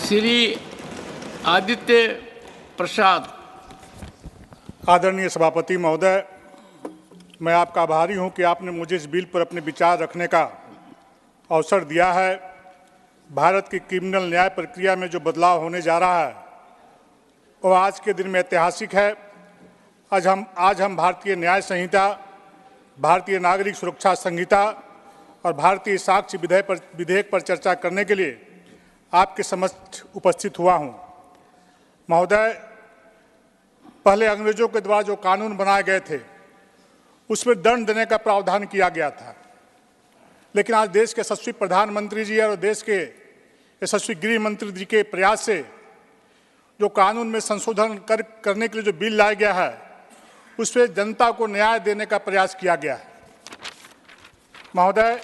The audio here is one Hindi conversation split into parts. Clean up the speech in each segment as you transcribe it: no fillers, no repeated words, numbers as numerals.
श्री आदित्य प्रसाद। आदरणीय सभापति महोदय, मैं आपका आभारी हूं कि आपने मुझे इस बिल पर अपने विचार रखने का अवसर दिया है। भारत की क्रिमिनल न्याय प्रक्रिया में जो बदलाव होने जा रहा है वो आज के दिन में ऐतिहासिक है। आज हम भारतीय न्याय संहिता, भारतीय नागरिक सुरक्षा संहिता और भारतीय साक्ष्य विधेयक पर चर्चा करने के लिए आपके समक्ष उपस्थित हुआ हूं। महोदय, पहले अंग्रेजों के द्वारा जो कानून बनाए गए थे उसमें दंड देने का प्रावधान किया गया था, लेकिन आज देश के यशस्वी प्रधानमंत्री जी और देश के यशस्वी गृह मंत्री जी के प्रयास से जो कानून में संशोधन करने के लिए जो बिल लाया गया है उसमें जनता को न्याय देने का प्रयास किया गया है। महोदय,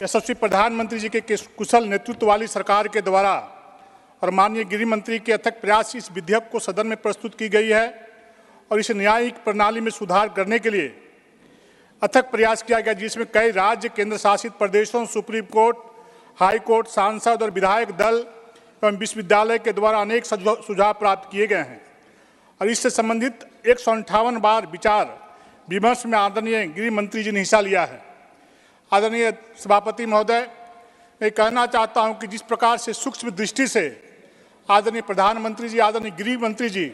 यशस्वी प्रधानमंत्री जी के कुशल नेतृत्व वाली सरकार के द्वारा और माननीय गृह मंत्री के अथक प्रयास इस विधेयक को सदन में प्रस्तुत की गई है और इस न्यायिक प्रणाली में सुधार करने के लिए अथक प्रयास किया गया, जिसमें कई राज्य, केंद्र शासित प्रदेशों, सुप्रीम कोर्ट, हाई कोर्ट, सांसद और विधायक दल एवं विश्वविद्यालय के द्वारा अनेक सुझाव प्राप्त किए गए हैं और इससे संबंधित 158 बार विचार विमर्श में आदरणीय गृह मंत्री जी ने हिस्सा लिया है। आदरणीय सभापति महोदय, मैं कहना चाहता हूं कि जिस प्रकार से सूक्ष्म दृष्टि से आदरणीय प्रधानमंत्री जी, आदरणीय गृह मंत्री जी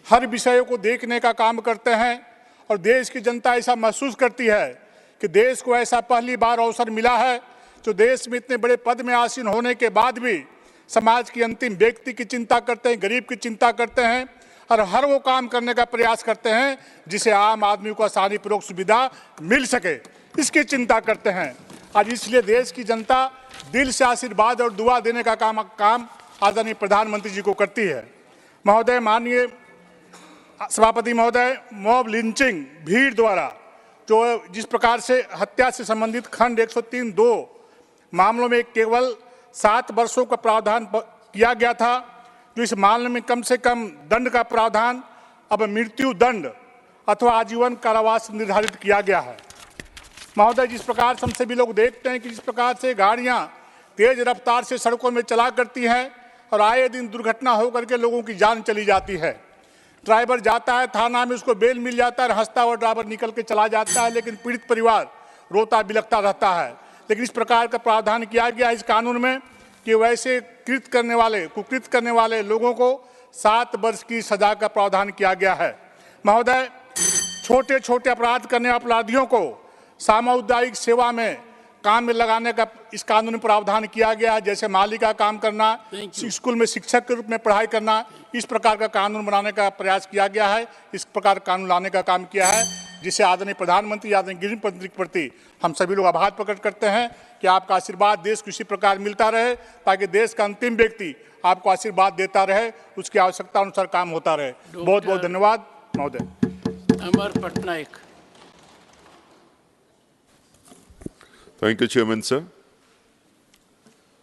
हर विषय को देखने का काम करते हैं और देश की जनता ऐसा महसूस करती है कि देश को ऐसा पहली बार अवसर मिला है जो देश में इतने बड़े पद में आसीन होने के बाद भी समाज की अंतिम व्यक्ति की चिंता करते हैं, गरीब की चिंता करते हैं और हर वो काम करने का प्रयास करते हैं जिसे आम आदमी को आसानी पूर्वक सुविधा मिल सके, इसकी चिंता करते हैं। आज इसलिए देश की जनता दिल से आशीर्वाद और दुआ देने का काम आदरणीय प्रधानमंत्री जी को करती है। महोदय, माननीय सभापति महोदय, मॉब लिंचिंग, भीड़ द्वारा जो जिस प्रकार से हत्या से संबंधित खंड 103(2) मामलों में केवल 7 वर्षों का प्रावधान किया गया था, जो इस मामले में कम से कम दंड का प्रावधान अब मृत्यु दंड अथवा आजीवन कारावास निर्धारित किया गया है। महोदय, जिस प्रकार से हम सभी लोग देखते हैं कि जिस प्रकार से गाड़ियां तेज रफ्तार से सड़कों में चला करती हैं और आए दिन दुर्घटना होकर के लोगों की जान चली जाती है। ड्राइवर जाता है थाना में, उसको बेल मिल जाता है, हंसता हुआ ड्राइवर निकल के चला जाता है, लेकिन पीड़ित परिवार रोता बिलखता रहता है। लेकिन इस प्रकार का प्रावधान किया गया इस कानून में कि वैसे कुकृत करने वाले लोगों को 7 वर्ष की सजा का प्रावधान किया गया है। महोदय, छोटे छोटे अपराध करने वाले अपराधियों को सामुदायिक सेवा में काम में लगाने का इस कानून में प्रावधान किया गया है, जैसे माली का काम करना, स्कूल में शिक्षक के रूप में पढ़ाई करना, इस प्रकार का कानून बनाने का प्रयास किया गया है। इस प्रकार कानून लाने का काम किया है, जिसे आदरणीय प्रधानमंत्री, आदरणीय गृह मंत्री के प्रति हम सभी लोग आभार प्रकट करते हैं कि आपका आशीर्वाद देश को इसी प्रकार मिलता रहे ताकि देश का अंतिम व्यक्ति आपको आशीर्वाद देता रहे, उसकी आवश्यकता अनुसार काम होता रहे। बहुत बहुत धन्यवाद महोदय। Amar Patnaik. Thank you, Chairman, sir.